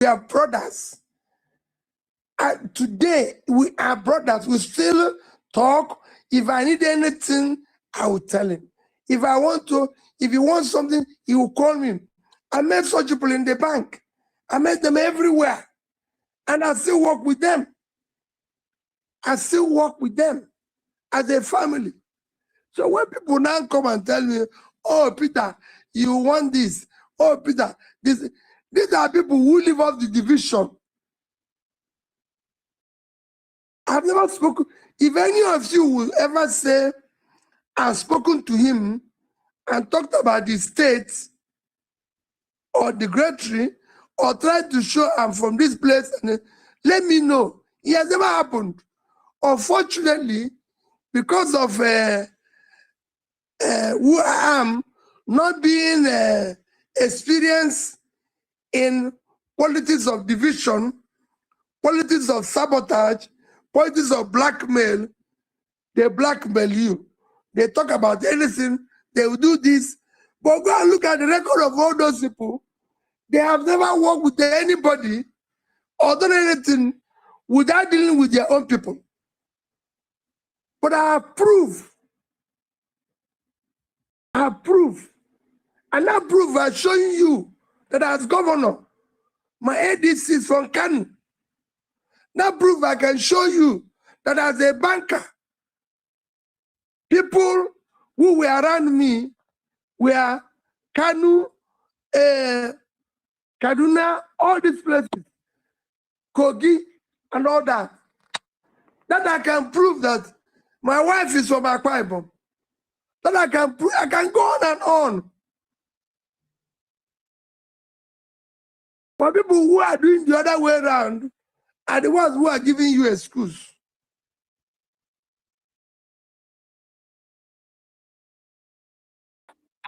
We are brothers. And today, we are brothers. We still talk. If I need anything, I will tell him. If he wants something, he will call me. I met such people in the bank. I met them everywhere. And I still work with them. I still work with them as a family. So when people now come and tell me, oh, Peter, you want this. Oh, Peter, this. These are people who live off the division. I've never spoken. If any of you will ever say, I've spoken to him and talked about the state or the greatery or tried to show I'm from this place, and let me know. It has never happened. Unfortunately, because of who I am, not being experienced in politics of division, politics of sabotage, politics of blackmail, they blackmail you. They talk about anything, they will do this. But go and look at the record of all those people. They have never worked with anybody or done anything without dealing with their own people. But I have proof. I have proof. And that proof by showing you that as governor, my ADC is from Kanu. That proof I can show you that as a banker, people who were around me were Kanu, Kaduna, all these places, Kogi, and all that. That I can prove that my wife is from Akwa Ibom. That I can prove, I can go on and on. But people who are doing the other way around are the ones who are giving you an excuse.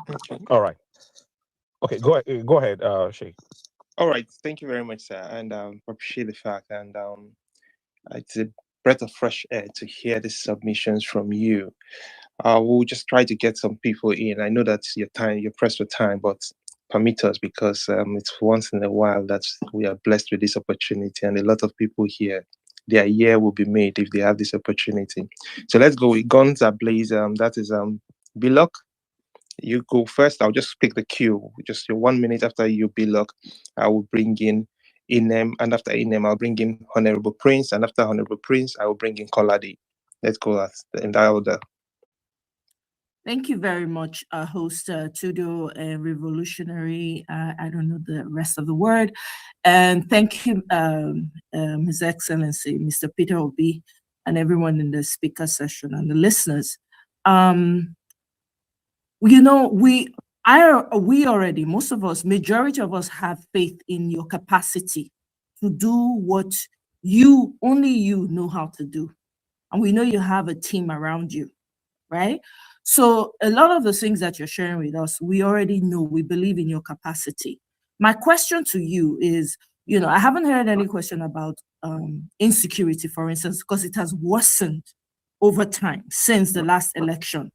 Okay. All right. Okay, go ahead, Sheikh. All right. Thank you very much, sir. And appreciate the fact. And it's a breath of fresh air to hear these submissions from you. We'll just try to get some people in. I know that's your time, you're pressed for time, but permit us, because it's once in a while that we are blessed with this opportunity, and a lot of people here, their year will be made if they have this opportunity. So let's go with guns ablaze. That is Biloc. You go first. I'll just pick the queue. Just 1 minute after you, Biloc, I will bring in Inem, and after Inem, I'll bring in Honorable Prince, and after Honorable Prince, I will bring in Koladi. Let's go in that order. Thank you very much, host Tudo and Revolutionary. I don't know the rest of the word. And thank you, His Excellency, Mr. Peter Obi, and everyone in the speaker session and the listeners. You know, we already, most of us, majority of us have faith in your capacity to do what only you know how to do. And we know you have a team around you, right? So a lot of the things that you're sharing with us, we already know, we believe in your capacity. My question to you is, you know, I haven't heard any question about insecurity, for instance, because it has worsened over time since the last election.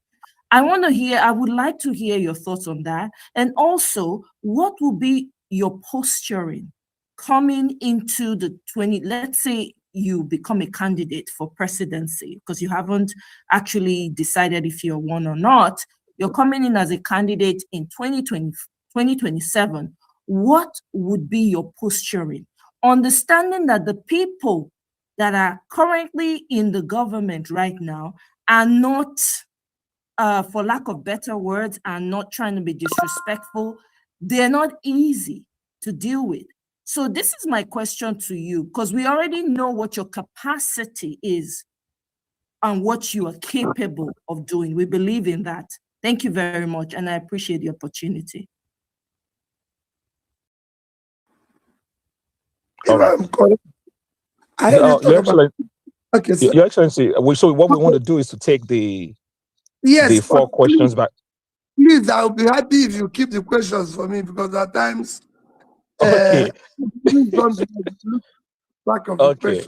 I would like to hear your thoughts on that. And also, what will be your posturing coming into the let's say you become a candidate for presidency, because you haven't actually decided if you're one or not. You're coming in as a candidate in 2027. What would be your posturing? Understanding that the people that are currently in the government right now are not, for lack of better words, are not trying to be disrespectful. They're not easy to deal with. So this is my question to you, because we already know what your capacity is and what you are capable of doing. We believe in that. Thank you very much, and I appreciate the opportunity. All right. Your Excellency, so what we want to do is to take the 4 questions back. Please, I'll be happy if you keep the questions for me, because at times, okay. Okay.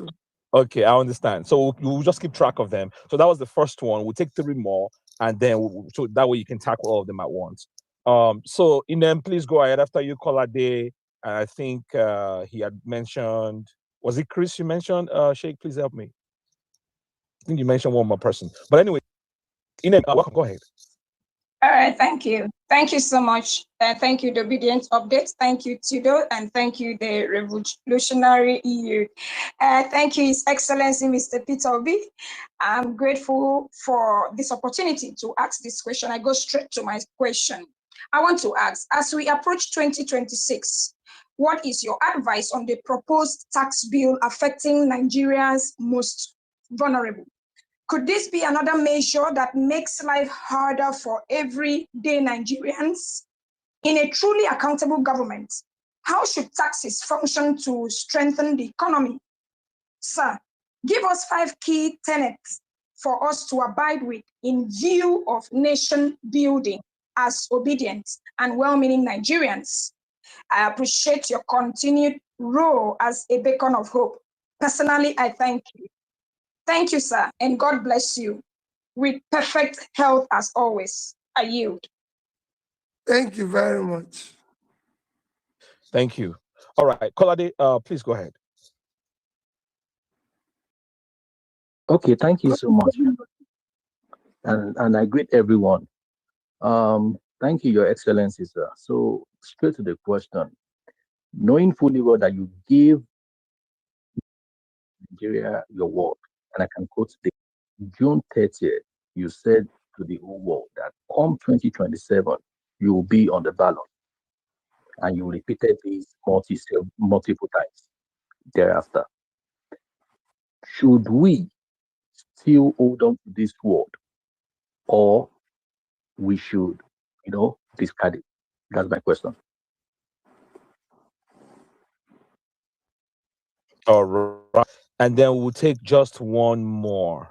Okay, I understand. So we'll just keep track of them. So that was the first one. We'll take 3 more, and then so that way you can tackle all of them at once. So Inem, please go ahead. After you, Kolade, And I think he had mentioned, was it Chris you mentioned? Sheikh, please help me. I think you mentioned one more person. But anyway, welcome. Go ahead. All right, thank you. Thank you so much. Thank you, the Obedient Update. Thank you, Tido, and thank you, the Revolutionary EU. Thank you, His Excellency, Mr. Peter Obi. I'm grateful for this opportunity to ask this question. I go straight to my question. I want to ask, as we approach 2026, what is your advice on the proposed tax bill affecting Nigerians most vulnerable? Could this be another measure that makes life harder for everyday Nigerians? In a truly accountable government, how should taxes function to strengthen the economy? Sir, give us 5 key tenets for us to abide with in view of nation building as obedient and well-meaning Nigerians. I appreciate your continued role as a beacon of hope. Personally, I thank you. Thank you, sir, and God bless you with perfect health as always. I yield. Thank you very much. Thank you. All right, Kolade, please go ahead. Okay, thank you so much. And I greet everyone. Thank you, Your Excellency, sir. So straight to the question. Knowing fully well that you give Nigeria your word, and I can quote the June 30th, you said to the whole world that come 2027, you will be on the ballot. And you repeated this multiple times thereafter. Should we still hold on to this word, or we should, discard it? That's my question. All right. And then we'll take just one more.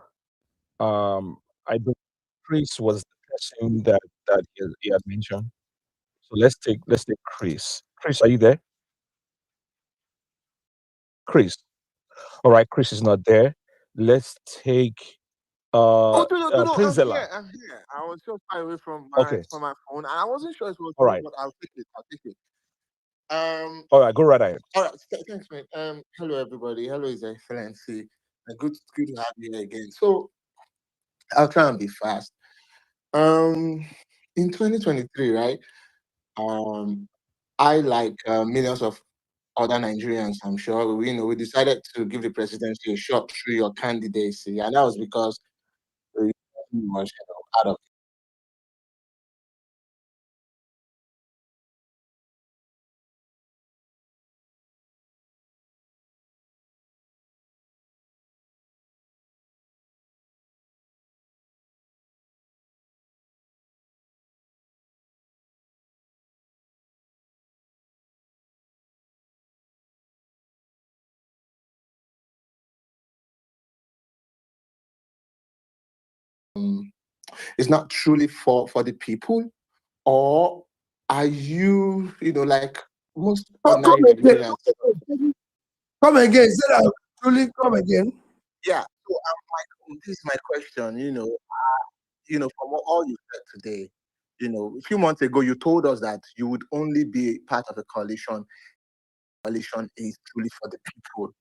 I believe Chris was the person that he had mentioned. So let's take Chris. Chris, are you there? Chris. All right, Chris is not there. Let's take No. Prince I'm Zella. here. I'm here. I was just far away from Okay. my phone, and I wasn't sure it was All me, right. but I'll take it. All right, go right ahead. All right. Thanks, man. Hello, everybody. Hello, His Excellency. Good to have you here again. So I'll try and be fast. In 2023, right? I like millions of other Nigerians, I'm sure, we decided to give the presidency a shot through your candidacy, and that was because it was out of it's not truly for the people, or are you, like most Come ordinary again. Nigerians? Come again. Say that truly come again. Yeah. So this is my question. From all you said today, a few months ago, you told us that you would only be part of a coalition. Coalition is truly for the people.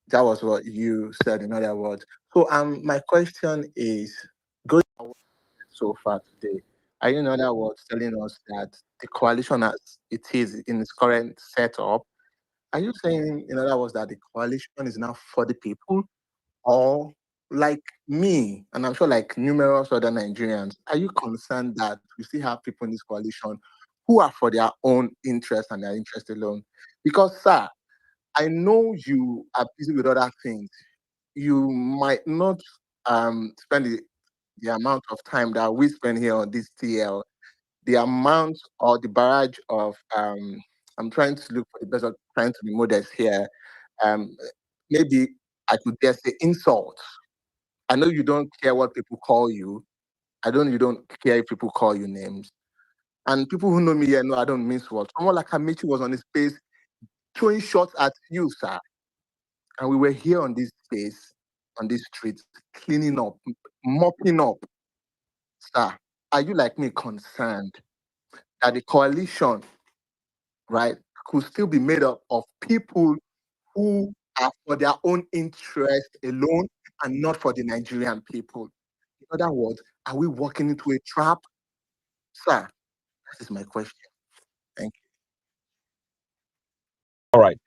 That was what you said. In other words, so my question is, going so far today, are you, in other words, telling us that the coalition as it is in its current setup, are you saying, in other words, that the coalition is now for the people? Or like me, and I'm sure like numerous other Nigerians, are you concerned that we still have people in this coalition who are for their own interest and their interest alone? Because, sir, I know you are busy with other things. You might not spend the amount of time that we spend here on this TL, the amount or the barrage of I'm trying to look for the best of trying to be modest here. Um, Maybe I could dare say insult. I know you don't care what people call you. I don't you don't care if people call you names. And people who know me here know I don't mince words. Someone like Amici was on his face throwing shots at you, sir. And we were here on this space, on these streets, cleaning up, mopping up. Sir, are you like me concerned that the coalition, right, could still be made up of people who are for their own interest alone and not for the Nigerian people. In other words, are we walking into a trap? Sir, that is my question. Thank you. All right.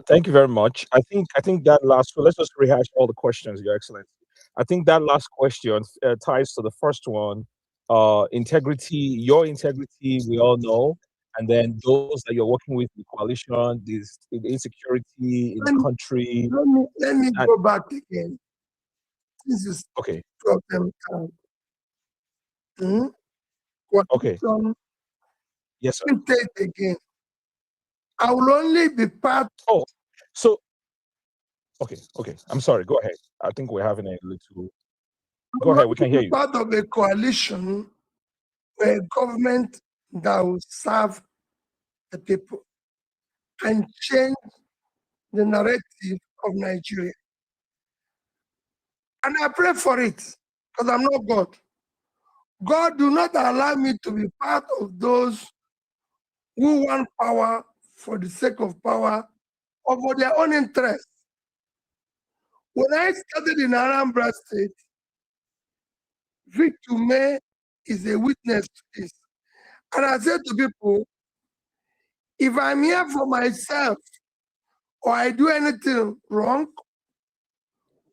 Thank you very much. I think that last. So let's just rehash all the questions, Your Excellency. I think that last question ties to the first one. Integrity, your integrity, we all know, and then those that you're working with, the coalition, this the insecurity in the country. Let me go back again. This is Okay. problem. Okay. Yes, sir. Take again. I will only be part. Oh, so okay. I'm sorry. Go ahead. I think we're having a little. Go ahead. We can hear you. Part of a coalition, where government that will serve the people and change the narrative of Nigeria. And I pray for it, because I'm not God. God, do not allow me to be part of those who want power for the sake of power or for their own interest. When I started in Anambra State, Victor May is a witness to this. And I said to people, if I'm here for myself, or I do anything wrong,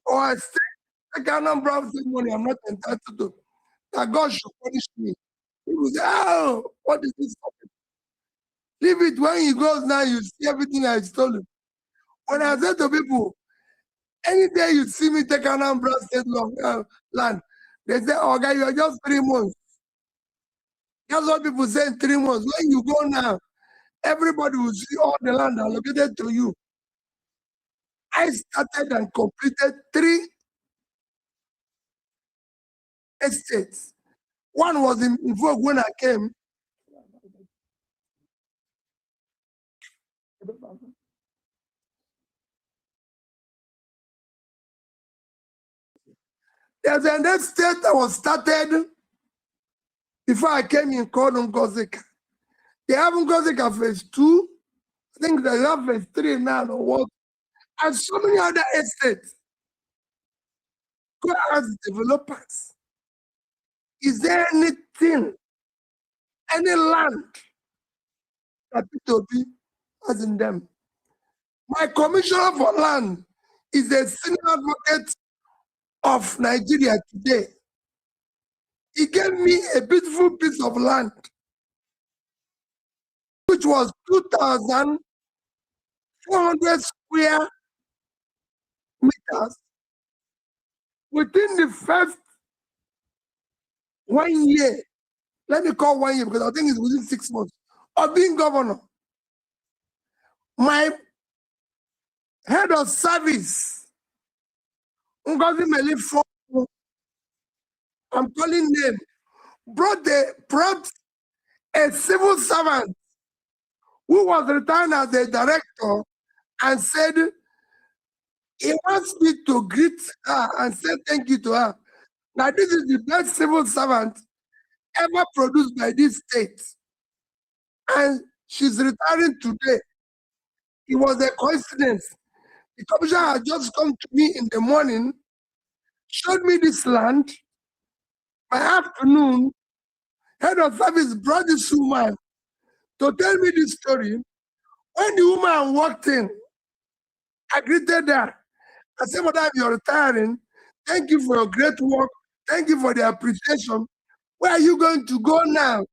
or I take Anambra State money I'm not entitled to, that God should punish me. People say, oh, what is this? Leave it. When he goes now, you see everything I stole him. When I said to people, any day you see me take Anambra State land, they say, oh, guy, you are just 3 months. That's what people say in 3 months. When you go now, everybody will see all the land allocated to you. I started and completed 3 estates. One was in vogue when I came. There's an estate that was started before I came in called Ngozika. They have Ngozika phase 2. I think they have phase 3 now or what. And so many other estates. Go ask developers. Is there anything, any land that P2B has in them? My commissioner for land is a senior advocate of Nigeria today. He gave me a beautiful piece of land, which was 2,400 square meters. Within the first 1 year, let me call 1 year because I think it's within 6 months of being governor, my head of service, Ngozi Melifo, I'm calling name, brought a civil servant who was retired as a director and said he wants me to greet her and say thank you to her. Now, this is the best civil servant ever produced by this state. And she's retiring today. It was a coincidence. The commissioner had just come to me in the morning, showed me this land. By afternoon, head of service brought this woman to tell me this story. When the woman walked in, I greeted her. I said, Madam, you're retiring. Thank you for your great work. Thank you for the appreciation. Where are you going to go now?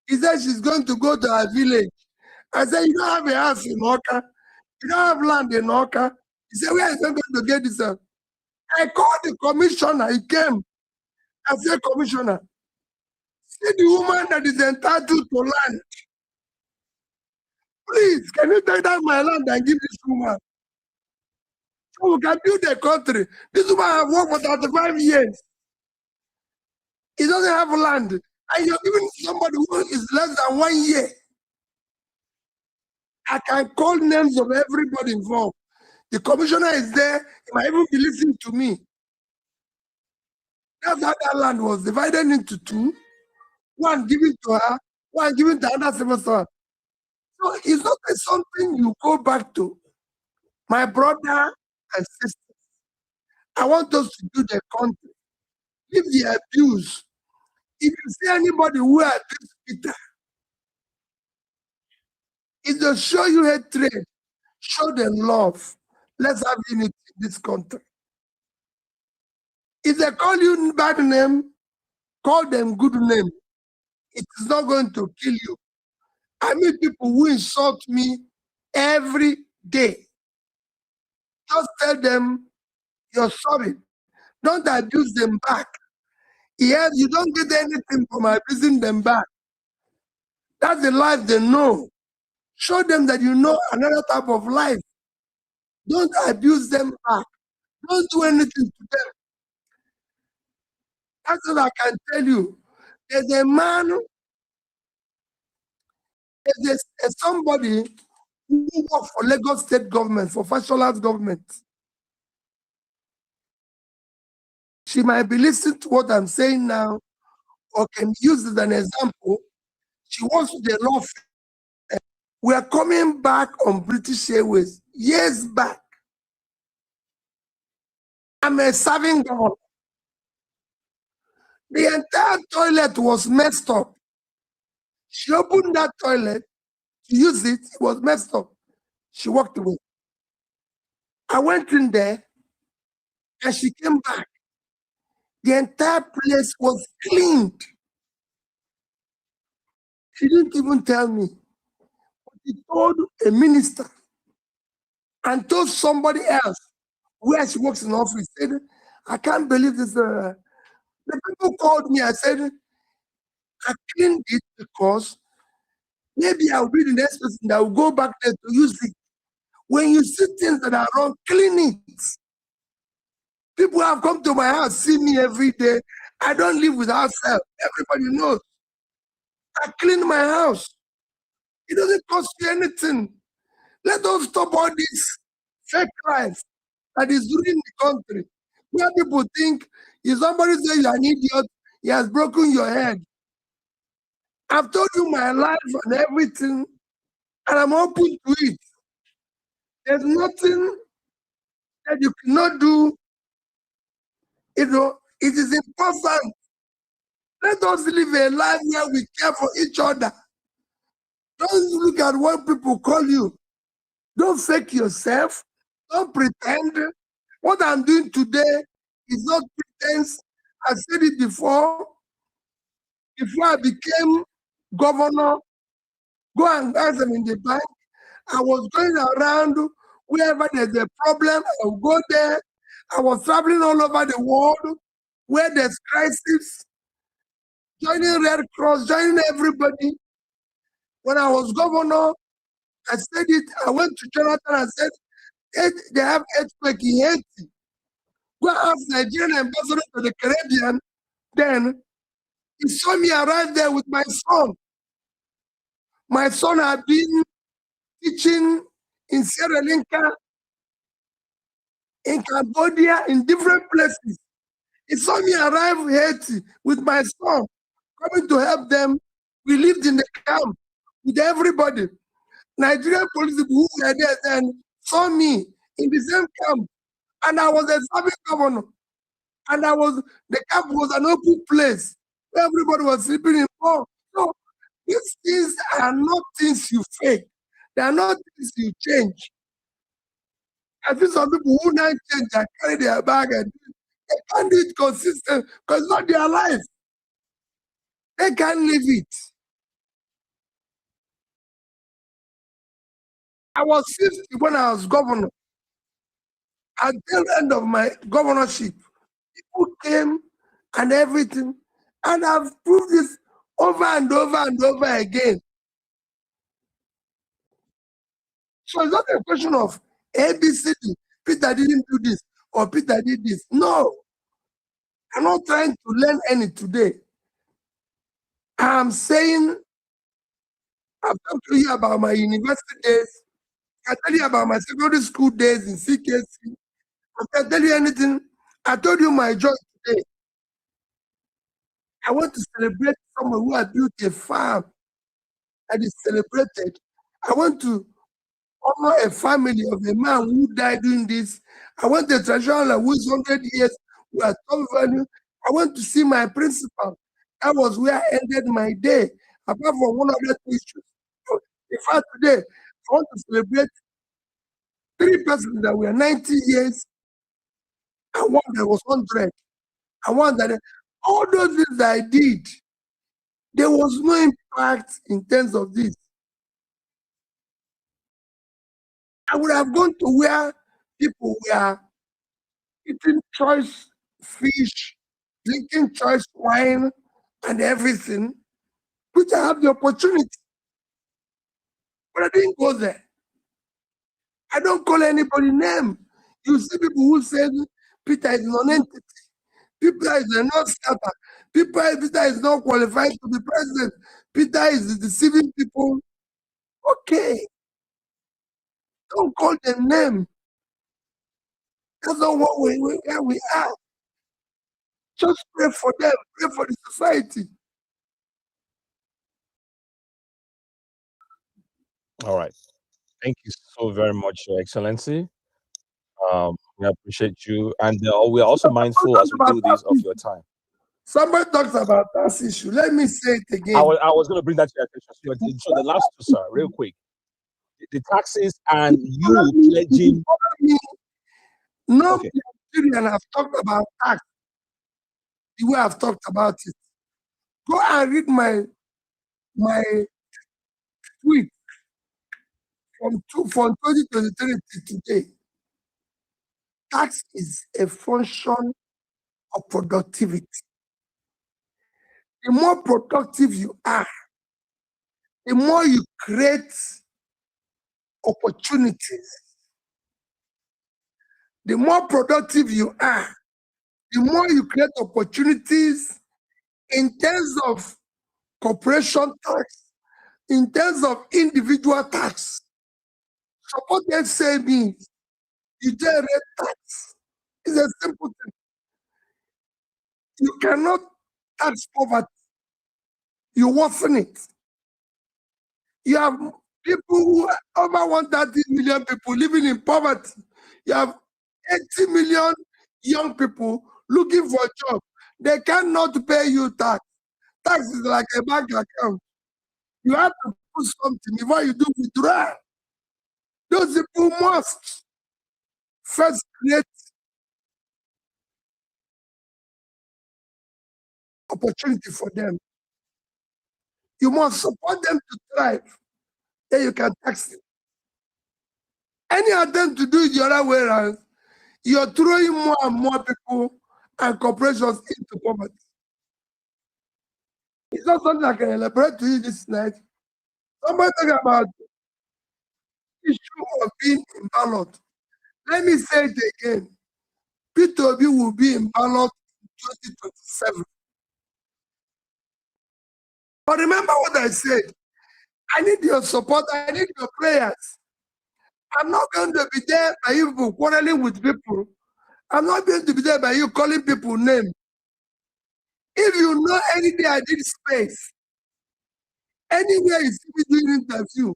He said she's going to go to her village. I said, you don't have a house in Oka. You don't have land in Oka. He said, where is he going to get this? I called the commissioner. He came. I said, Commissioner, see the woman that is entitled to land. Please, can you take down my land and give this woman? So we can build a country. This woman has worked for 35 years. He doesn't have land. And you're giving somebody who is less than 1 year. I can call names of everybody involved. The commissioner is there. He might even be listening to me. That's how that land was divided into 2. One given to her, one given to another civil servant. So it's not something you go back to. My brother and sister, I want us to do the country. Leave the abuse. If you see anybody who abuse Peter, if they show you hatred, show them love. Let's have unity in this country. If they call you bad name, call them good name. It is not going to kill you. I meet people who insult me every day. Just tell them you're sorry. Don't abuse them back. Yes, you don't get anything from abusing them back. That's the life they know. Show them that you know another type of life. Don't abuse them back. Don't do anything to them. That's what I can tell you. There's a man, there's somebody who works for Lagos state government, for Fasholas government. She might be listening to what I'm saying now, or can use it as an example. She works with the law firm. We are coming back on British Airways years back. I'm a serving governor. The entire toilet was messed up. She opened that toilet to use it. It was messed up. She walked away. I went in there and she came back. The entire place was cleaned. She didn't even tell me. She told a minister and told somebody else where she works in the office. Said, I can't believe this. The people called me. I said, I cleaned it because maybe I'll be the next person that will go back there to use it. When you see things that are wrong, clean it. People have come to my house, see me every day. I don't live without help. Everybody knows. I clean my house. It doesn't cost you anything. Let us stop all these fake crimes that is ruining the country. Where people think if somebody says you're an idiot, he has broken your head. I've told you my life and everything, and I'm open to it. There's nothing that you cannot do. You know, it is important. Let us live a life where we care for each other. Don't look at what people call you. Don't fake yourself. Don't pretend. What I'm doing today is not pretense. I said it before. Before I became governor, go and ask them in the bank. I was going around wherever there's a problem, I will go there. I was traveling all over the world where there's crisis, joining Red Cross, joining everybody. When I was governor, I said it. I went to Jonathan and said, they have earthquake in Haiti. Go ask Nigerian ambassador to the Caribbean. Then he saw me arrive there with my son. My son had been teaching in Sierra Leone, in Cambodia, in different places. He saw me arrive in Haiti with my son, coming to help them. We lived in the camp with everybody. Nigerian police people who were there then saw me in the same camp, and I was a serving governor. And the camp was an open place. Everybody was sleeping in bed. So these things are not things you fake. They are not things you change. I think some people who now change and carry their bag and they can't do it consistent because it's not their life. They can't live it. I was 50 when I was governor. At the end of my governorship, people came and everything. And I've proved this over and over and over again. So it's not a question of ABCD. Peter didn't do this or Peter did this. No. I'm not trying to learn any today. I'm saying, I've talked to you about my university days. I tell you about my secondary school days in CKC. I can't tell you anything. I told you my joy today. I want to celebrate someone who has built a farm that is celebrated. I want to honor a family of a man who died doing this. I want a traditional who is 100 years, who has top value. I want to see my principal. That was where I ended my day, apart from one other issues. So, in fact, today, I want to celebrate 3 persons that were 90 years, and one that was 100, and one that, all those things that I did, there was no impact in terms of this. I would have gone to where people were eating choice fish, drinking choice wine, and everything, which I have the opportunity. But I didn't go there. I don't call anybody name. You see people who say Peter is non-entity. Peter is a non-starter. Peter is not qualified to be president. Peter is deceiving people. Okay. Don't call them name. That's not what where we are. Just pray for them. Pray for the society. All right. Thank you so very much, Your Excellency. We appreciate you, and we're also mindful as we do this of your time. Somebody talks about that issue. Let me say it again. I was going to bring that to your attention. So the last two, sir, real quick. The taxes and you pledging. No Nigerian have talked about tax the way I've talked about it. Go and read my tweet from 2023 to today. Tax is a function of productivity. The more productive you are, the more you create opportunities. The more productive you are, the more you create opportunities in terms of corporation tax, in terms of individual tax. So what they say means you generate tax. It's a simple thing. You cannot tax poverty. You worsen it. You have people who over 130 million people living in poverty. You have 80 million young people looking for a job. They cannot pay you tax. Tax is like a bank account. You have to put something before you do withdrawal. Those people must first create opportunity for them. You must support them to thrive. Then you can tax them. Any attempt to do it the other way around, you're throwing more and more people and corporations into poverty. It's not something I can elaborate to you this night. Somebody talk about the issue of being in ballot. Let me say it again. P2B will be in ballot in 2027. But remember what I said. I need your support. I need your prayers. I'm not going to be there by you people quarreling with people. I'm not going to be there by you calling people names. If you know any day I did space, anywhere you see me doing interview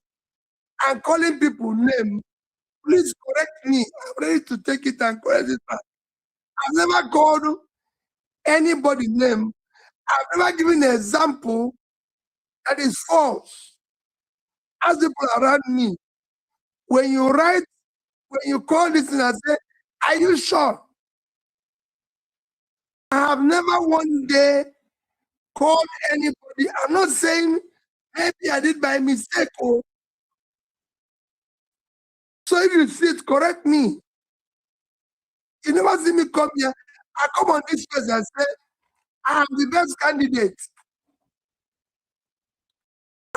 and calling people name, please correct me. I'm ready to take it and correct it back. I've never called anybody name. I've never given an example that is false. Ask people around me. When you write, when you call this and I say, are you sure? I have never one day called anybody. I'm not saying maybe I did by mistake. So if you see it, correct me. You never see me come here. I come on this place and say, I am the best candidate.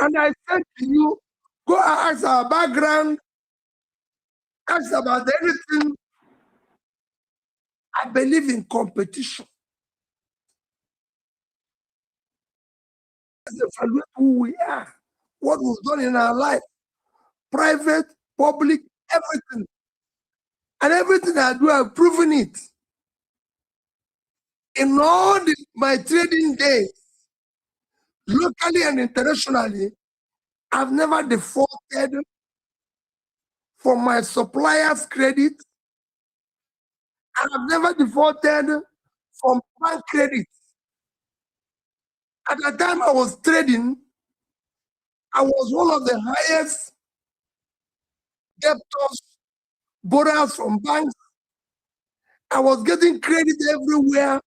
And I said to you, go and ask our background, ask about anything. I believe in competition. Let's evaluate who we are, what we've done in our life, private, public, everything. And everything I do, I've proven it. In all my trading days, locally and internationally, I've never defaulted from my supplier's credit. I've never defaulted from bank credit. At the time I was trading, I was one of the highest debtors, borrowers from banks. I was getting credit everywhere.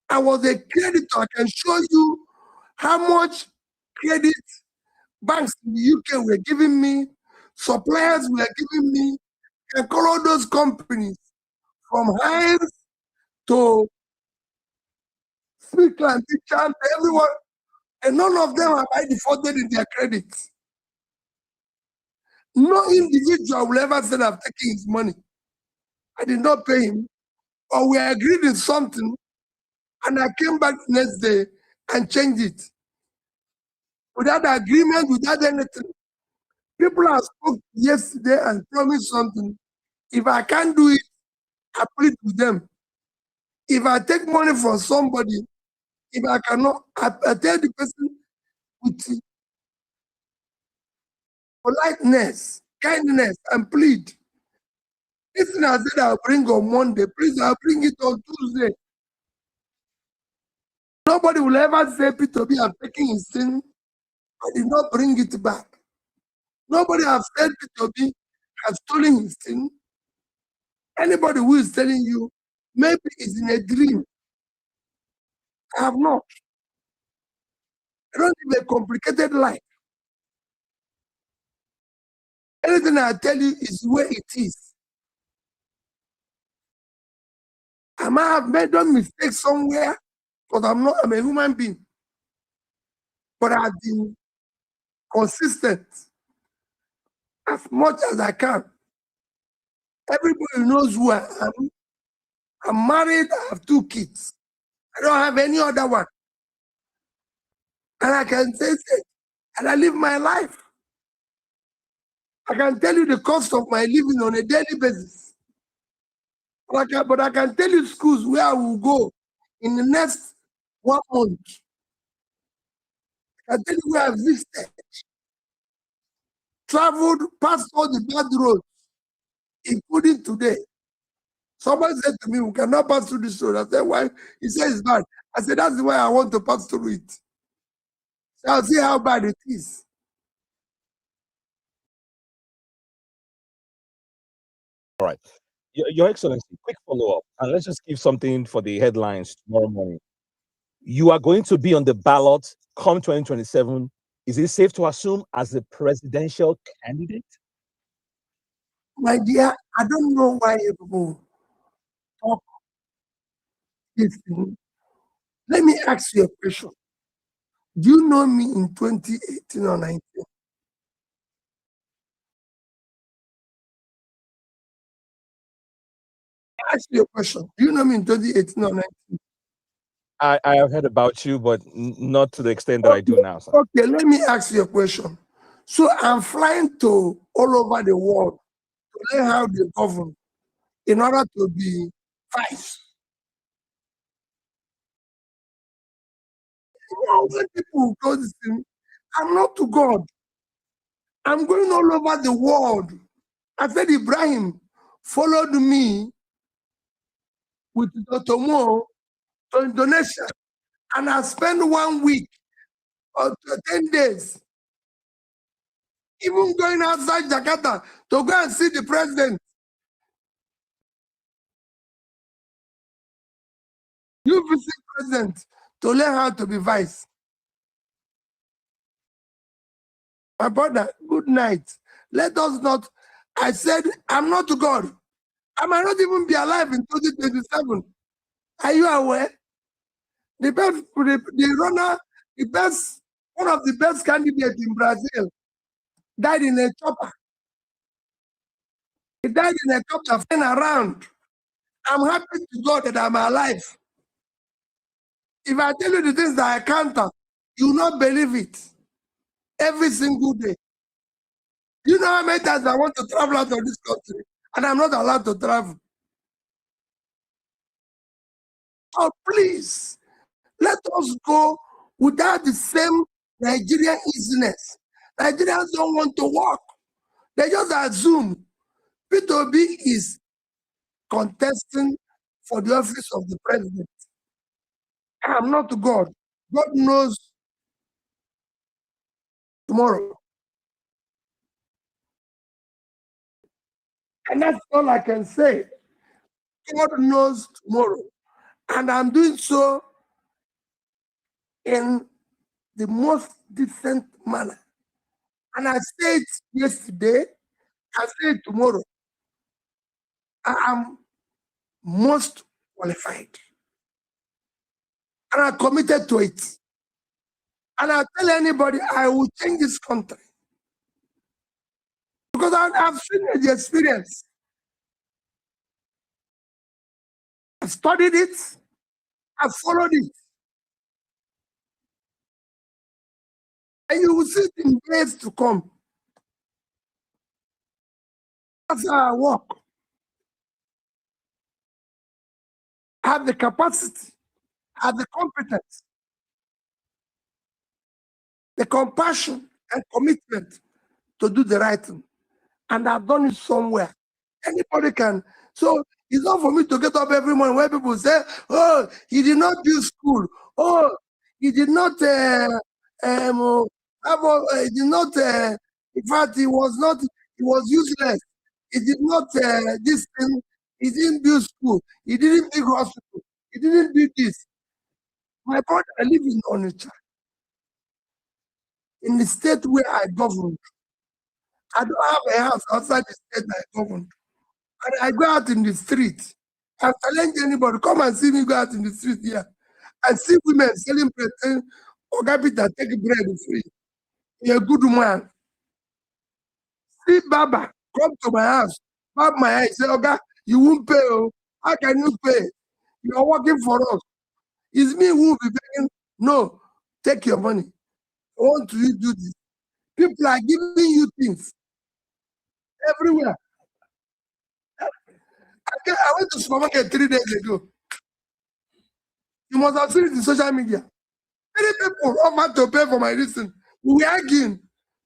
I was a creditor. I can show you how much credit banks in the UK were giving me, suppliers were giving me, and call all those companies from Heinz to Speakland, everyone, and none of them have I defaulted in their credits. No individual will ever say I've taken his money. I did not pay him, or we agreed in something, and I came back the next day and changed it. Without agreement, without anything. People have spoke yesterday and promised something. If I can't do it, I plead with them. If I take money from somebody, if I cannot, I tell the person with politeness, kindness, and plead. This thing I said I'll bring on Monday, please, I'll bring it on Tuesday. Nobody will ever say, Peter B, I'm taking his sin. I did not bring it back. Nobody has said Peter B has stolen his sin. Anybody who is telling you, maybe it's in a dream. I have not. I don't live a complicated life. Anything I tell you is where it is. I might have made a mistake somewhere, because I'm a human being. But I've been consistent as much as I can. Everybody knows who I am. I'm married, I have 2 kids. I don't have any other one. And I can say it, and I live my life. I can tell you the cost of my living on a daily basis. But I can tell you schools where I will go in the next 1 month. I can tell you where I visited, traveled past all the bad roads, including today. Somebody said to me, we cannot pass through this road. I said, why? He said it's bad. I said, that's the way I want to pass through it. So I'll see how bad it is. All right. Your Excellency, quick follow-up, and let's just give something for the headlines tomorrow morning. You are going to be on the ballot come 2027. Is it safe to assume as the presidential candidate? My dear, I don't know why people talk this thing. Let me ask you a question. Do you know me in 2018 or 19? Ask you a question. Do you know me in 2018 or 19? I have heard about you, but not to the extent that I do now, sir. Okay, let me ask you a question. So I'm flying to all over the world to learn how they govern in order to be vice. You know, when people go this thing, I'm not to God. I'm going all over the world. I said Ibrahim followed me with Dr. Mo to Indonesia, and I spent 1 week or 10 days, even going outside Jakarta to go and see the president. You visit president to learn how to be vice. My brother, good night. Let us not, I said, I'm not to God. I might not even be alive in 2027. Are you aware? The best, the runner, the best, one of the best candidates in Brazil died in a chopper. He died in a chopper flying around. I'm happy to God that I'm alive. If I tell you the things that I counter, you will not believe it. Every single day. You know how many times I want to travel out of this country and I'm not allowed to travel? Oh, please, let us go without the same Nigerian easiness. Nigerians don't want to work. They just assume Peter Obi is contesting for the office of the president. I am not God. God knows tomorrow. And that's all I can say. God knows tomorrow. And I'm doing so in the most decent manner. And I said yesterday, I said tomorrow, I am most qualified. And I'm committed to it. And I tell anybody, I will change this country. Because I've seen the experience. I studied it. I followed it. And you will see it in days to come. That's how I work. I have the capacity, I have the competence, the compassion and commitment to do the right thing. And I've done it somewhere. Anybody can. So it's not for me to get up every morning where people say, oh, he did not do school. Oh, he did not he did not in fact he was useless. He did not this thing, he didn't do school, he didn't do hospital, he didn't do this. My brother, I live in Onitsha, in the state where I govern. I don't have a house outside the state I govern. And I go out in the street. I challenge anybody, come and see me go out in the street here. I see women selling bread, saying, Oga Peter, take bread free. You're a good man. See Baba, come to my house, bob my eye, say, Oga, you won't pay. Oh. How can you pay? You are working for us. It's me who will be begging. No, take your money. I want you to do this. People are giving you things everywhere. I went to supermarket 3 days ago. You must have seen it in social media. 3 people offered to pay for my reason. We were arguing.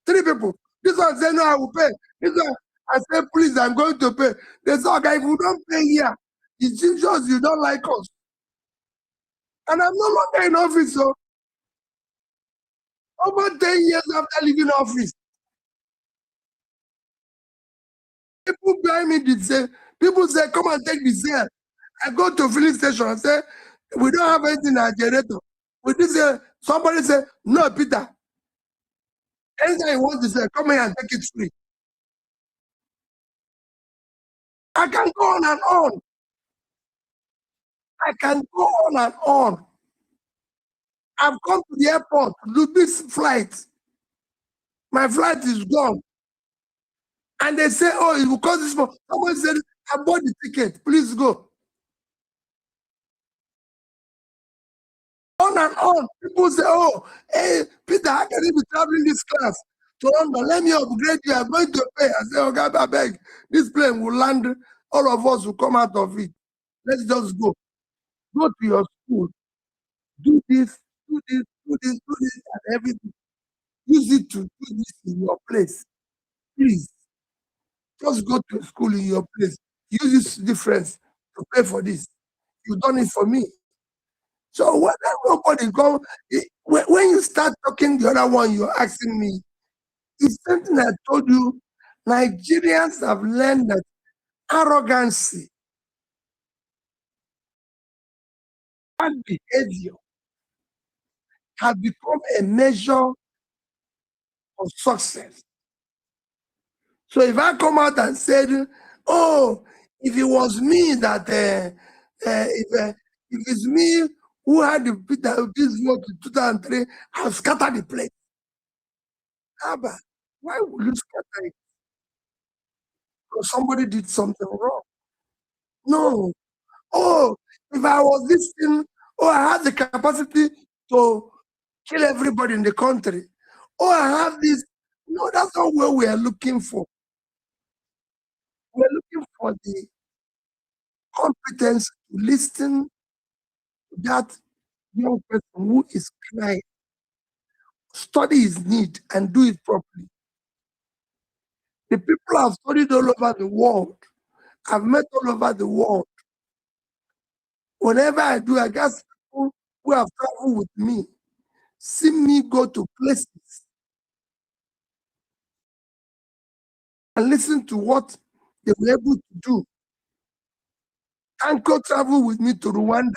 3 people. This one said, no, I will pay. This one, I said, please, I'm going to pay. They said, okay, if we don't pay here, it's just you don't like us. And I'm no longer in office, so over 10 years after leaving office, people behind me did say, people say, come and take the sale. I go to filling station and say, we don't have anything in our generator. We did say, somebody say, no, Peter. Anything you want to say, come here and take it free. I can go on and on. I can go on and on. I've come to the airport to do this flight. My flight is gone. And they say, oh, it will cost this much. Someone said, I bought the ticket. Please go. On and on. People say, oh, hey, Peter, how can you be traveling this class to London? Let me upgrade you. I'm going to pay. I say, okay, I beg. This plane will land. All of us will come out of it. Let's just go. Go to your school. Do this, do this, do this, do this, and everything. Use it to do this in your place. Please. Just go to school in your place. Use this difference to pay for this. You've done it for me. So when nobody come, when you start talking the other one, you're asking me, it's something I told you. Nigerians have learned that arrogancy and behavior has become a measure of success. So if I come out and said, oh, if it was me that, if it's me who had this vote in 2003, I'll scatter the place. Abba, why would you scatter it? Because somebody did something wrong. No. Oh, if I was this thing, oh, I had the capacity to kill everybody in the country. Oh, I have this. No, that's not what we are looking for. We're looking for the competence to listen to that young person who is crying, study his need and do it properly. The people I've studied all over the world, I've met all over the world. Whenever I do, I guess people who have traveled with me see me go to places and listen to what they were able to do. Anko traveled with me to Rwanda.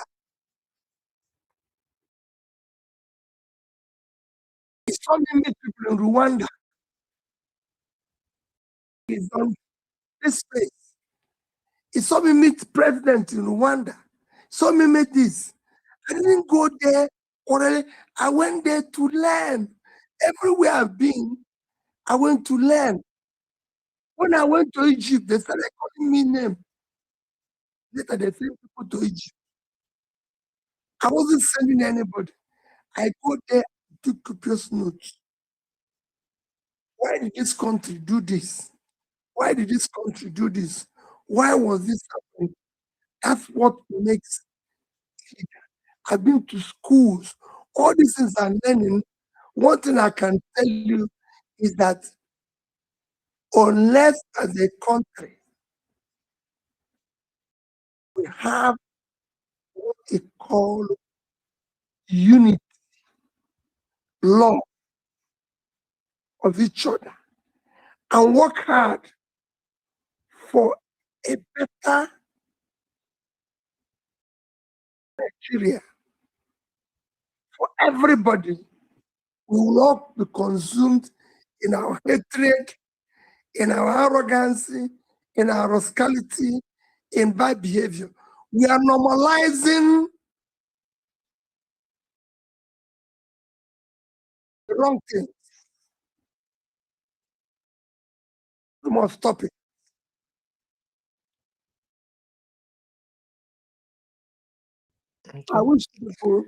He saw me meet people in Rwanda. He's on this place. He saw me meet president in Rwanda. Saw me meet this. I didn't go there already. I went there to learn. Everywhere I've been, I went to learn. When I went to Egypt, they started calling me names. Later, they sent people to Egypt. I wasn't sending anybody. I go there, took copious notes. Why did this country do this? Why did this country do this? Why was this happening? That's what makes leader. I've been to schools. All these things I'm learning. One thing I can tell you is that unless as a country we have what we call unity, love of each other, and work hard for a better Nigeria for everybody, we will not be consumed in our hatred, in our arrogance, in our rascality, in bad behavior. We are normalizing the wrong thing. We must stop it. I wish people.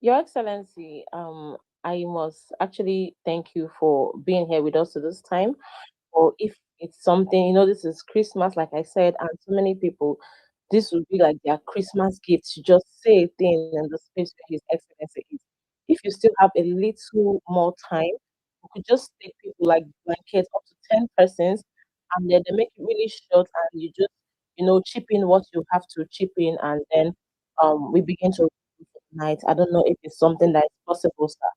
Your Excellency, I must actually thank you for being here with us at this time. Or if it's something, this is Christmas, like I said, and so many people, this would be like their Christmas gift to just say a thing in the space where His Excellency is. If you still have a little more time, you could just take people like blankets up to 10 persons, and then they make it really short, and you just, chip in what you have to chip in, and then we begin to night. I don't know if it's something that is possible, sir.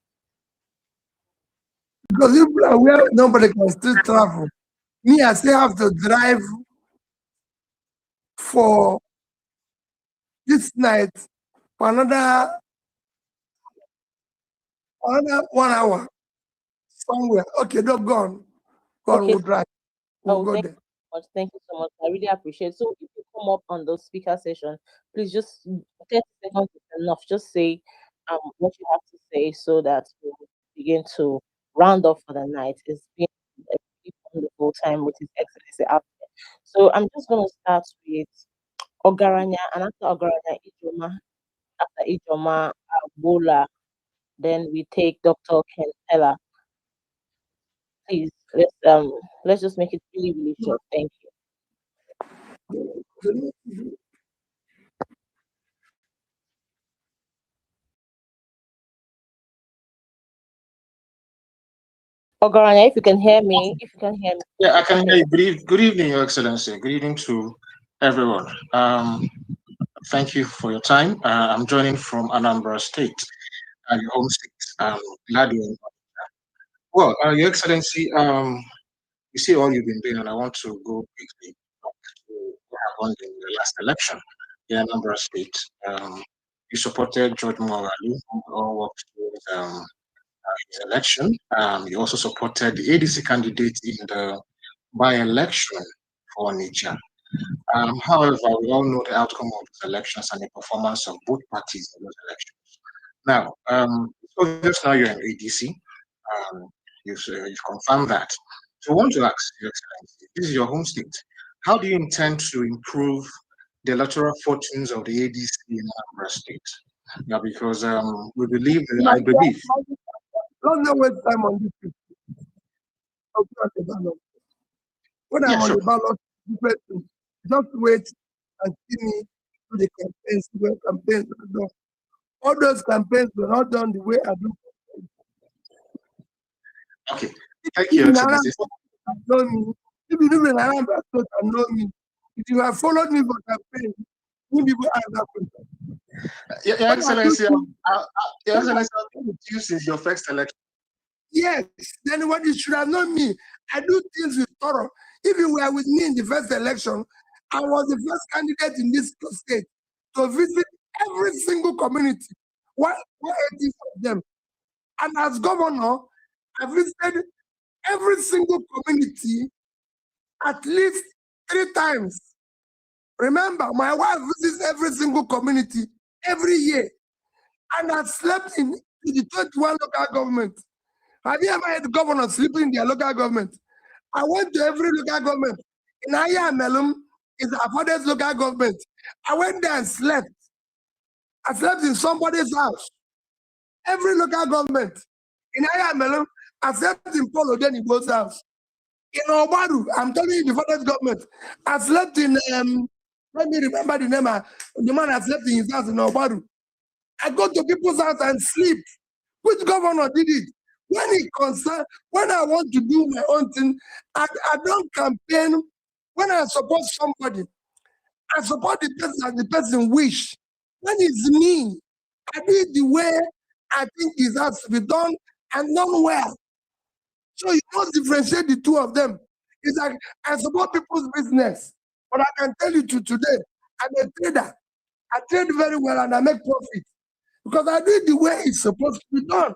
Because if we are aware, nobody can still travel. Me, I still have to drive for this night for another 1 hour somewhere. Okay, no, go on. Go on, Okay. we'll drive. We'll go thank there. you so much. Thank you so much. I really appreciate it. So if you come up on the speaker session, please just 30 seconds is enough. Just say what you have to say so that we'll begin to round off for the night. It's been a really wonderful time with His Excellency out there. So I'm just gonna start with Ogaranya, and after Ogaranya, Ijoma, after Ijoma, Bola, then we take Dr. Ken Teller. Please, let's just make it really, really short. Thank you. Ogaranya, if you can hear me, Yeah, I can hear you. Good evening, Your Excellency. Good evening to everyone. Thank you for your time. I'm joining from Anambra State, your home state. Gladwin. Well, Your Excellency, you see all you've been doing, and I want to go quickly back to what happened in the last election in Anambra State. You supported George Morali, who all worked with his election. You also supported the ADC candidate in the by-election for Niger. However, we all know the outcome of these elections and the performance of both parties in those elections. Now, obviously now you're in ADC. You've confirmed that. So I want to ask Your Excellency, this is your home state. How do you intend to improve the electoral fortunes of the ADC in Anambra State? Now, because we believe, I believe. Don't waste time on this people. When I'm on the ballot, just wait and see me do the campaigns. All those campaigns were not done the way I do. Okay. Thank you, Excellency. Know me. If you live in Anambra State and know me, if you have followed me for campaign, you people ask that question. Your Excellency, Your Excellency, I've been with you since your first election. Yes, then what you should have known me. I do things with thorough. If you were with me in the first election, I was the first candidate in this state to visit every single community, 180 of them. And as governor, I visited every single community at least 3 times. Remember, my wife visits every single community every year. And I slept in the 21 local government. Have you ever had the governor sleeping in their local government? I went to every local government. In Aya Melum is our father's local government. I went there and slept. I slept in somebody's house. Every local government. In Aya Melum, I slept in Paul Odenibo's house. In Obaru, I'm telling you, the father's government. I slept in, let me remember the name, the man I slept in his house in Obaru. I go to people's house and sleep. Which governor did it? When I want to do my own thing, I don't campaign. When I support somebody, I support the person as the person wish. When it's me, I do it the way I think it has to be done and done well. So you don't differentiate the two of them. It's like I support people's business, but I can tell you today, I'm a trader. I trade very well and I make profit because I do it the way it's supposed to be done.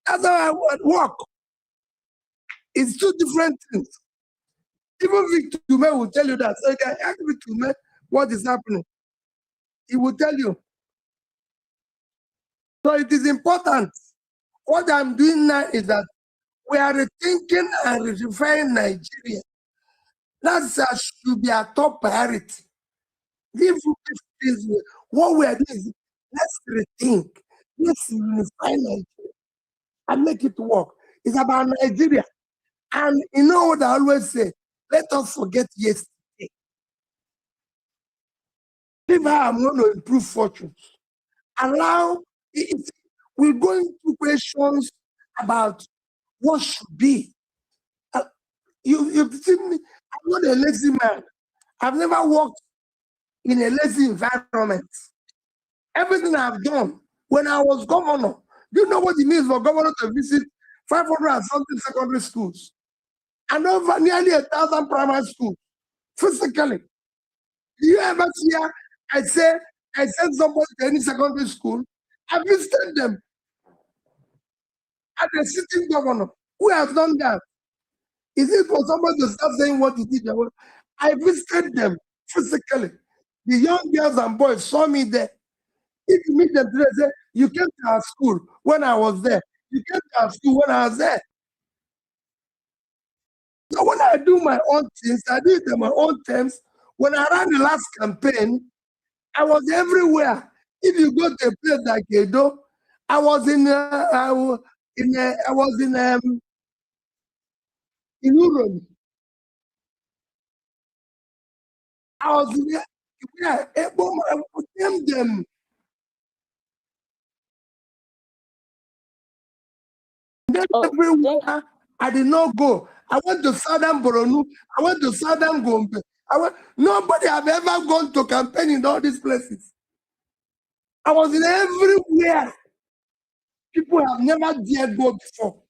That's how I work. It's 2 different things. Even Victor Tume will tell you that. So you can ask Victor Tume what is happening. He will tell you. So it is important. What I'm doing now is that we are rethinking and redefining Nigeria. That should be our top priority. What we are doing is let's rethink, let's unify Nigeria and make it work. It's about Nigeria. And you know what I always say? Let us forget yesterday. If I'm going to improve fortunes, allow it. We're going through questions about what should be. You've seen me. I'm not a lazy man. I've never worked in a lazy environment. Everything I've done when I was governor, do you know what it means for governor to visit 500 and something secondary schools and over nearly 1,000 primary schools physically? Do you ever see I send somebody to any secondary school, I visited them as a sitting governor. Who has done that? Is it for somebody to start saying what he did? I visited them physically. The young girls and boys saw me there. If you meet them today, say, you came to our school when I was there. You came to our school when I was there. So when I do my own things, I do it in my own terms. When I ran the last campaign, I was everywhere. If you go to a place like Edo, I was in Uromi. I was in them. Then everywhere I did not go. I went to Southern Boronu. I went to Southern Gombe. Nobody have ever gone to campaign in all these places. I was in everywhere. People have never dared go before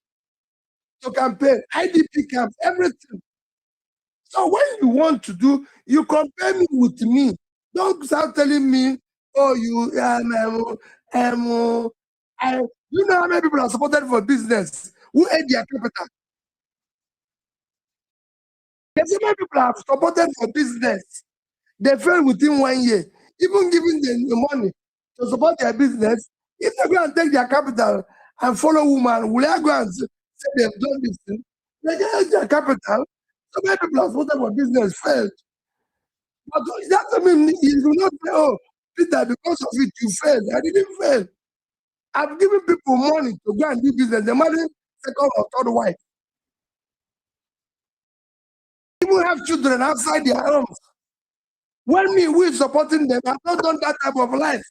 to campaign. IDP camps, everything. So when you want to do, you compare me with me. Don't start telling me, oh, you you know how many people are supported for business who ate their capital. There's so many people have supported for business. They failed within 1 year. Even giving them the money to support their business, if they go and take their capital and follow woman, will I go and say they've done this thing? They get their capital. So many people have supported for business failed. But that doesn't mean you will not say, oh, Peter, because of it, you failed. I didn't fail. I've given people money to go and do business. The money, second or third wife. People have children outside their homes. When we supporting them, I've not done that type of life.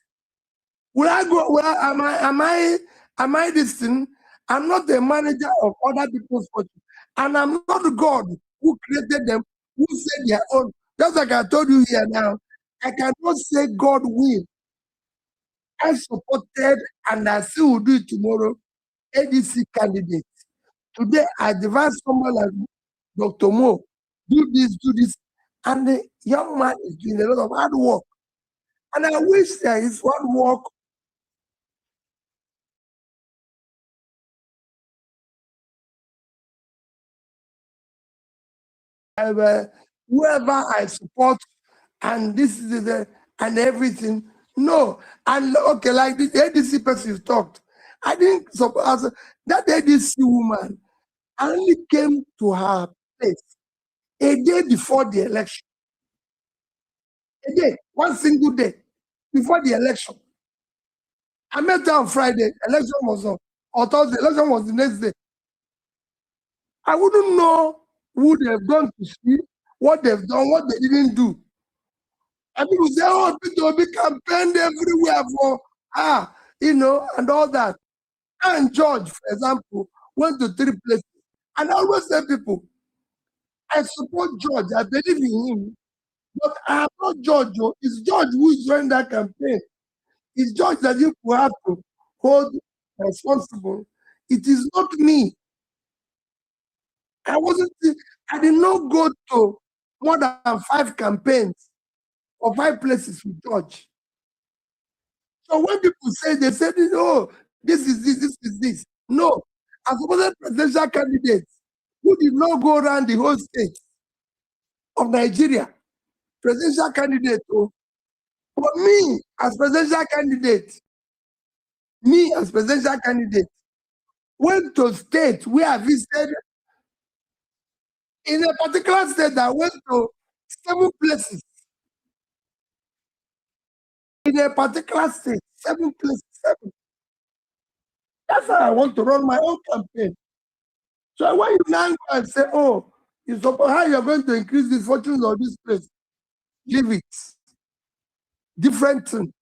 Will I go? Well, am I this thing? I'm not the manager of other people's fortune. And I'm not the God who created them, who said their own. Just like I told you here now, I cannot say God will. I supported and I still will do it tomorrow. ADC candidate. Today, I advise someone like Dr. Mo, do this. And the young man is doing a lot of hard work. And I wish there is one work whoever I support, and this is the and everything. No, and okay, like the ADC person you talked, I didn't suppose that ADC woman only came to her place a day before the election. A day, one single day before the election. I met her on Friday, election was on, or Thursday, election was the next day. I wouldn't know who they've gone to see, what they've done, what they didn't do. And people say, oh, Peter Obi campaigned everywhere for and all that. And George, for example, went to 3 places. And I always tell people, I support George, I believe in him, but I am not George. It's George who is running that campaign. It's George that you have to hold responsible. It is not me. I did not go to more than 5 campaigns or 5 places with George. So when people say, they say, oh, this is this. No, as opposed presidential candidates who did not go around the whole state of Nigeria, presidential candidate. Oh, but me as presidential candidate, went to state where I visited in a particular state that went to 7 places. In a particular state, 7 places, 7. That's how I want to run my own campaign. So when you now go and say, oh, how you're going to increase the fortunes of this place, leave it. Different thing.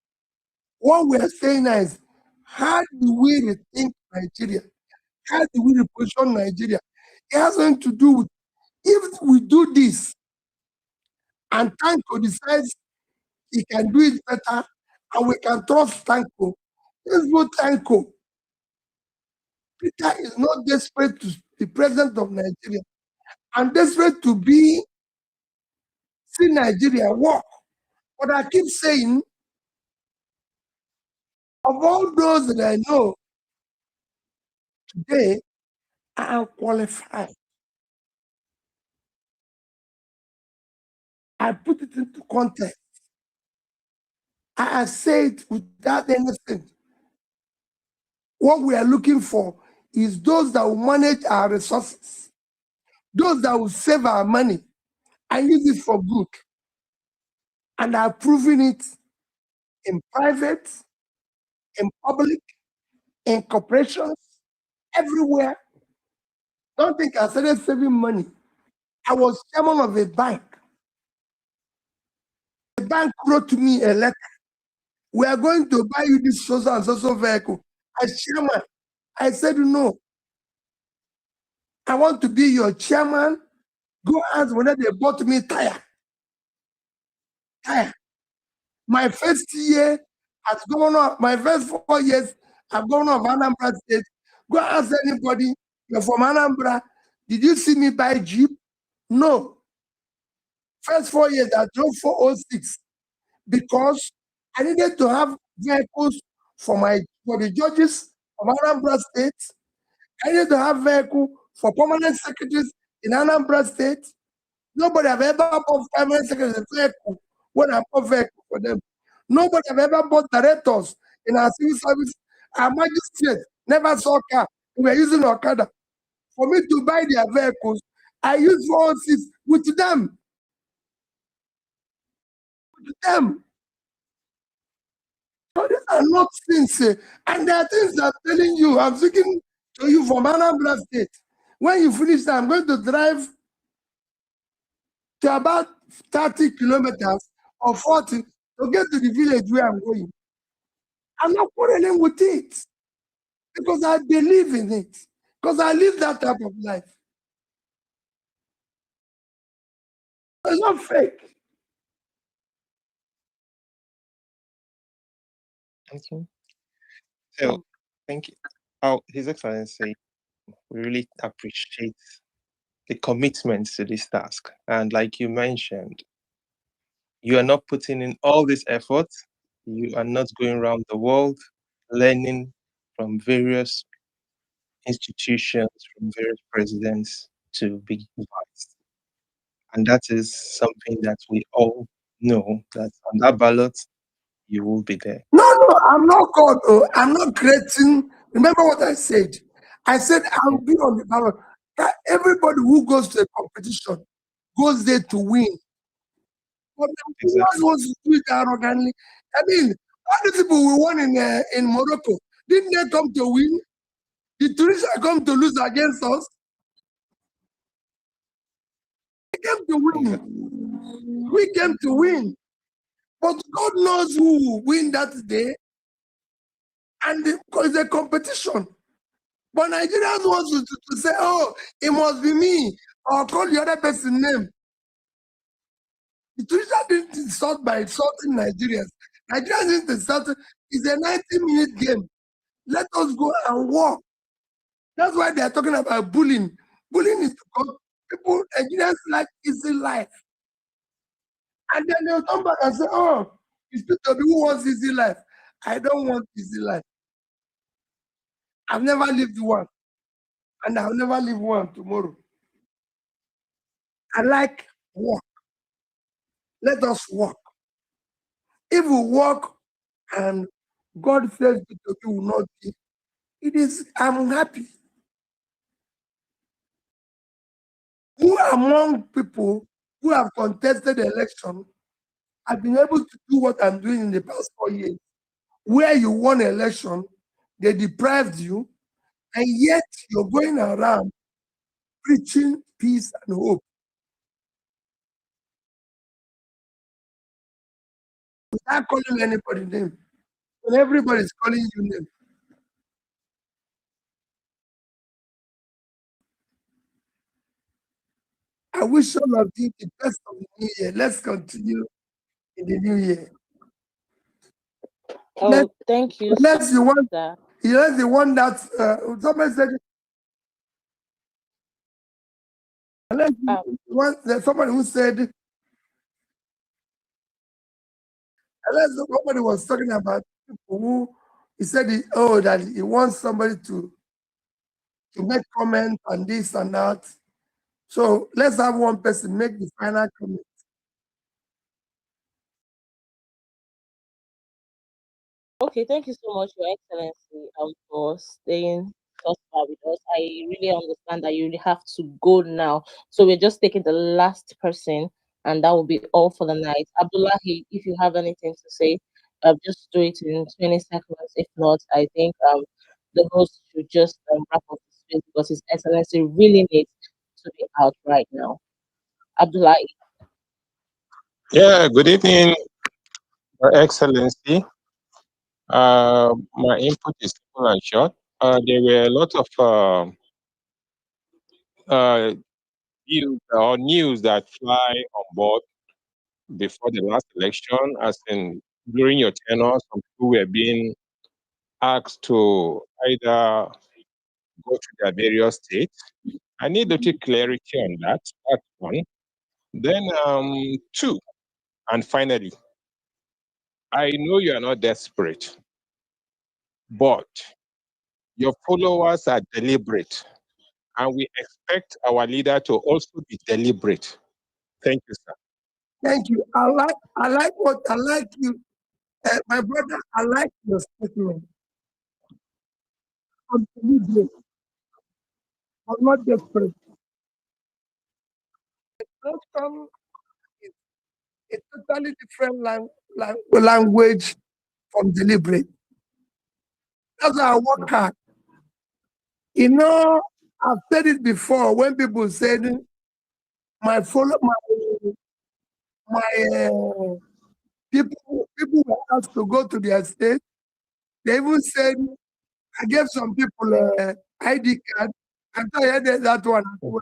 What we are saying is, how do we rethink Nigeria? How do we reposition Nigeria? It has nothing to do with, if we do this and Tanko decides he can do it better and we can trust Tanko, let's go Tanko. Peter is not desperate to be president of Nigeria and desperate to see Nigeria work. But I keep saying, of all those that I know today, I am qualified. I put it into context. I say it without anything. What we are looking for is those that will manage our resources, those that will save our money and use it for good. And are proving it in private, in public, in corporations, everywhere. Don't think I started saving money. I was chairman of a bank. The bank wrote to me a letter. We are going to buy you this social and social vehicle. As chairman, I said, no. I want to be your chairman. Go ask whether they bought me tire. My first year as governor, my first 4 years as governor of Anambra State, go ask anybody, you're from Anambra, did you see me buy Jeep? No. First 4 years, I drove 406 because I needed to have vehicles for the judges of Anambra State. I needed to have vehicle for permanent secretaries in Anambra State. Nobody have ever bought permanent secretaries vehicle when I bought vehicle for them. Nobody have ever bought directors in our civil service. Our magistrates never saw car. We were using Okada. For me to buy their vehicles, I used 406 with them. So these are not things, and there are things that I'm telling you. I'm speaking to you from Anambra State. When you finish that, I'm going to drive to about 30 kilometers or 40 to get to the village where I'm going. I'm not quarreling with it because I believe in it, because I live that type of life. It's not fake. Thank you. So, thank you. Oh, His Excellency, we really appreciate the commitment to this task. And like you mentioned, you are not putting in all this effort. You are not going around the world learning from various institutions, from various presidents to be advised. And that is something that we all know that on that ballot, you will be there. No, I'm not called. I'm not creating. Remember what I said? I said I'll be on the ballot. Everybody who goes to a competition goes there to win. But the ones wants to do it arrogantly. I mean, all the people we won in Morocco, didn't they come to win? The Tunisia come to lose against us. We came to win. We came to win. But God knows who will win that day. And it's a competition. But Nigerians want to say, oh, it must be me, or call the other person's name. The Tunisia didn't insult by insulting Nigerians. Nigerians didn't insult. It's a 90-minute game. Let us go and walk. That's why they are talking about bullying. Bullying is because people, Nigerians like easy life. And then they'll come back and say, oh, it's people who wants easy life. I don't want easy life. I've never lived one. And I'll never live one tomorrow. I like walk. Let us walk. If we walk and God says to you will not be, it is, I'm happy. Who among people who have contested the election have been able to do what I'm doing in the past 4 years? Where you won an election, they deprived you, and yet you're going around preaching peace and hope. Without calling anybody name. When everybody's calling you name. I wish all of you the best of the new year. Let's continue in the new year. Oh, thank you. Unless you want that. Unless the one that somebody said. Unless you want somebody who said. Unless somebody was talking about people who he said that he wants somebody to make comment on this and that. So let's have one person make the final comment. Okay, thank you so much, Your Excellency, for staying thus far with us. I really understand that you really have to go now. So we're just taking the last person, and that will be all for the night. Abdullahi, if you have anything to say, just do it in 20 seconds. If not, I think the host should just wrap up the space because His Excellency really needs to be out right now. Abdullahi. Yeah, good evening, Your Excellency. My input is simple and short. There were a lot of news that fly on board before the last election, as in during your tenure, some people were being asked to either go to their various states. I need a little clarity on that. That's one. Then, two, and finally, I know you are not desperate, but your followers are deliberate, and we expect our leader to also be deliberate. Thank you, sir. Thank you. I like you, my brother. I like your statement. I'm deliberate. I'm not desperate. Outcome is a totally different language from deliberate. That's how I work hard. You know, I've said it before when people said my people were asked to go to their state They even said I gave some people ID card. I thought I had that one as well.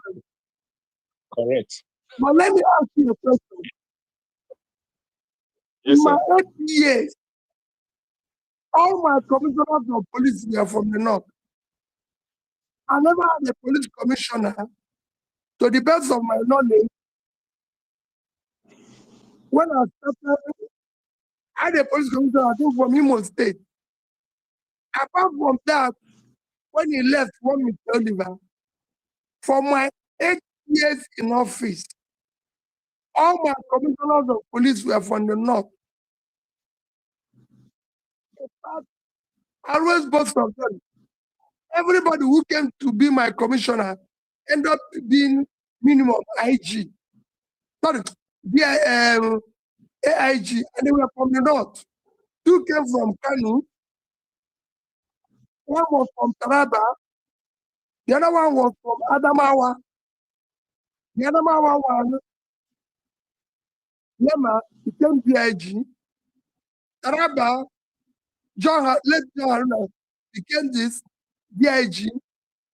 Correct. But let me ask you a question. Yes, In my sir. 8 years, all my commissioners of police were from the north. I never had a police commissioner, to the best of my knowledge. When I started, I had a police commissioner, I think from Imo State. Apart from that, when he left, one Mr. Oliver, for my 8 years in office, all my commissioners of police were from the north. In fact, I always boast of them. Everybody who came to be my commissioner ended up being minimum IG. Sorry, AIG, and they were from the north. 2 came from Kanu, 1 was from Taraba, the other one was from Adamawa. The Adamawa one, Lema, became DIG. Taraba, let John Haruna became this DIG.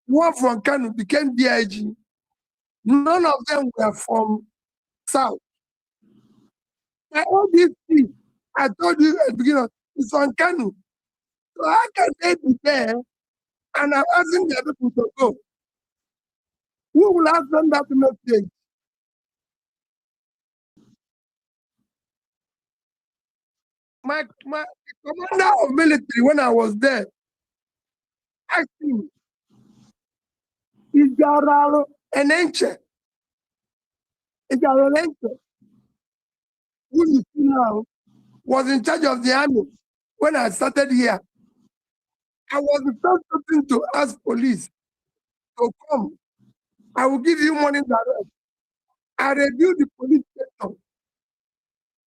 1 from Kanu became DIG. None of them were from South. And all these things, I told you at the beginning, it's on Kanu. So how can they be there and I'm asking the people to go? Who will ask them that message? The commander of military, when I was there, asked him, is General Njenje? Is General Njenje, who you see now, was in charge of the army when I started here? I was the first person to ask police to come. I will give you money direct. I reviewed the police station,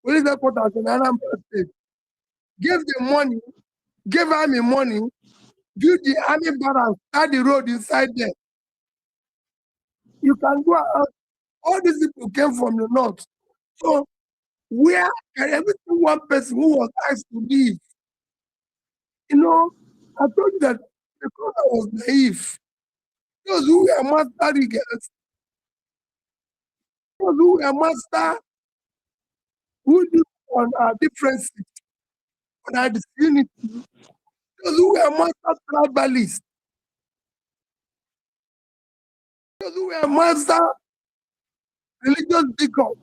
police headquarters in Anambra State, gave the money, gave army money, build the army barracks, start the road inside there. You can go out. All these people came from the north. So where can every one person who was asked to leave? You know, I told you that because I was naive, those who were master riggers, those who were master who live on our differences, on our disunity, those who were master tribalists, those who were master religious bigots,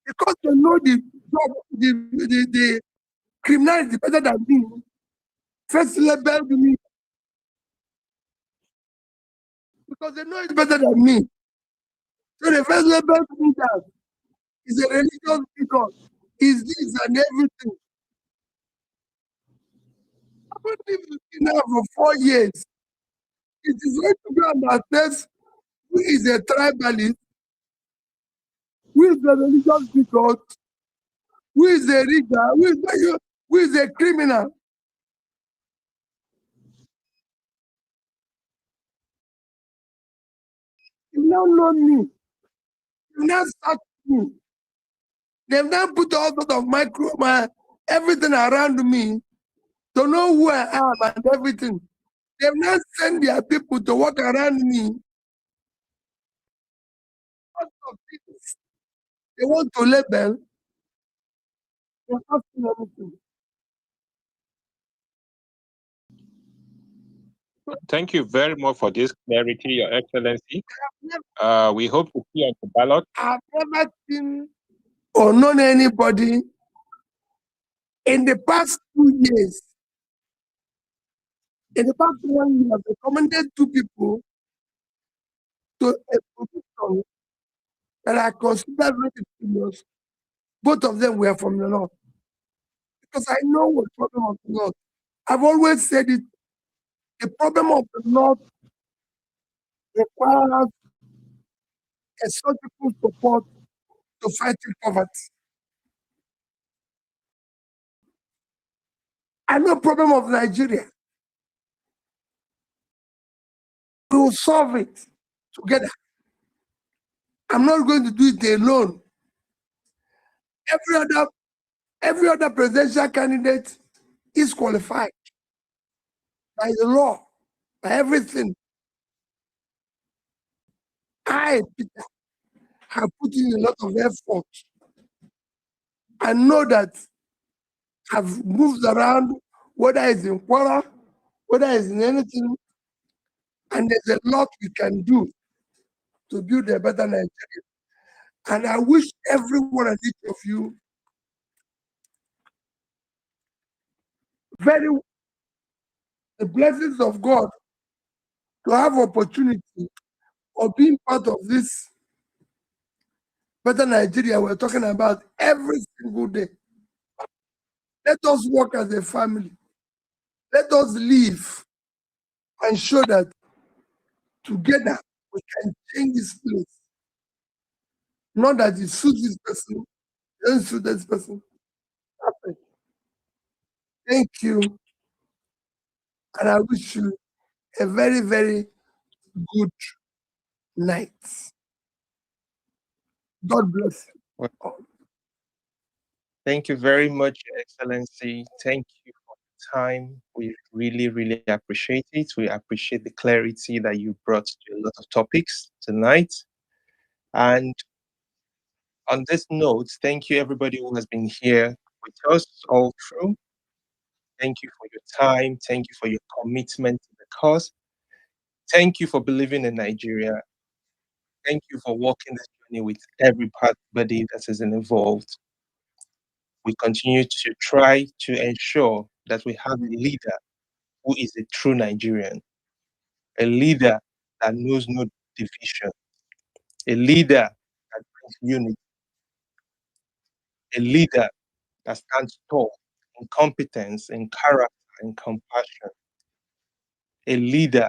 because they know the criminality better than me, first labeled me because they know it better than me. So the first labeled me that is a religious bigot, is this and everything. I've been living now for 4 years. It is going to be on assess who is a tribalist, who is a religious bigot, who is a rigger, who is a criminal. You now know me. You now search me. They've now put all sort of everything around me to know who I am and everything. They've now sent their people to walk around me. They want to label. They're not doing anything. Thank you very much for this clarity, Your Excellency. We hope to see you on the ballot. I've never seen or known anybody in the past 2 years. In the past 1 year, they recommended 2 people to a position that I consider very serious. Both of them were from the north. Because I know what the problem of the north. I've always said it. The problem of the north requires a surgical support to fight poverty. I know the problem of Nigeria. We will solve it together. I'm not going to do it alone. Every other presidential candidate is qualified by the law, by everything. I, Peter, have put in a lot of effort. I know that I've moved around, whether it's in Kwara, whether it's in anything, and there's a lot we can do to build a better Nigeria. And I wish every one and each of you the blessings of God to have opportunity of being part of this better Nigeria we're talking about every single day. Let us work as a family. Let us live and show that together we can change this place. Not that it suits this person, it doesn't suit this person. Thank you. And I wish you a very, very good night. God bless you. Well, thank you very much, Your Excellency. Thank you for the time. We really, really appreciate it. We appreciate the clarity that you brought to a lot of topics tonight. And on this note, thank you everybody who has been here with us all through. Thank you for your time. Thank you for your commitment to the cause. Thank you for believing in Nigeria. Thank you for walking this journey with everybody that is involved. We continue to try to ensure that we have a leader who is a true Nigerian, a leader that knows no division, a leader that brings unity, a leader that stands tall in competence, in character, in compassion, a leader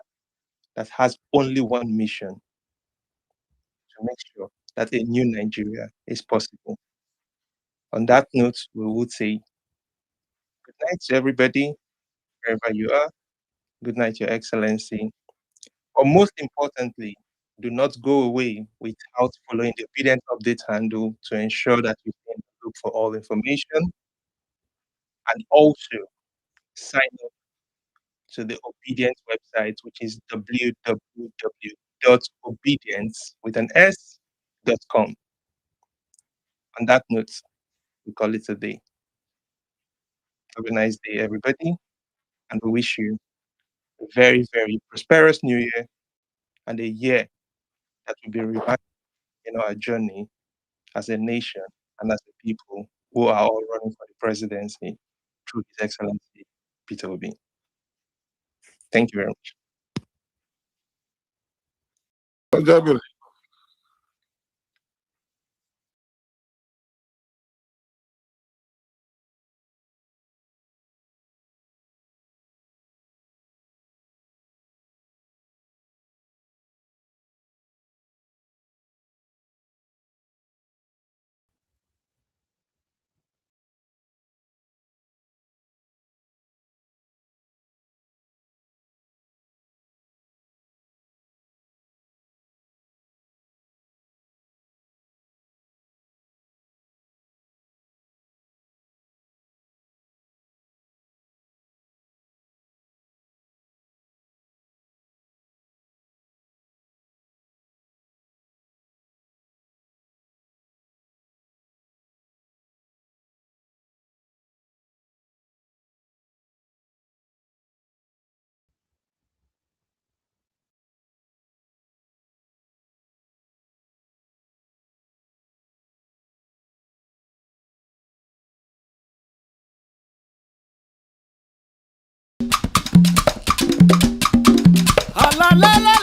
that has only one mission to make sure that a new Nigeria is possible. On that note, we would say good night to everybody, wherever you are. Good night, Your Excellency. But most importantly, do not go away without following the obedient update handle to ensure that you can look for all information, and also sign up to the Obedient website, which is www.obedience.com. On that note, we call it a day. Have a nice day, everybody, and we wish you a very, very prosperous new year and a year that will be revived in our journey as a nation and as a people who are all running for the presidency through His Excellency Peter Obi. Thank you very much. La la la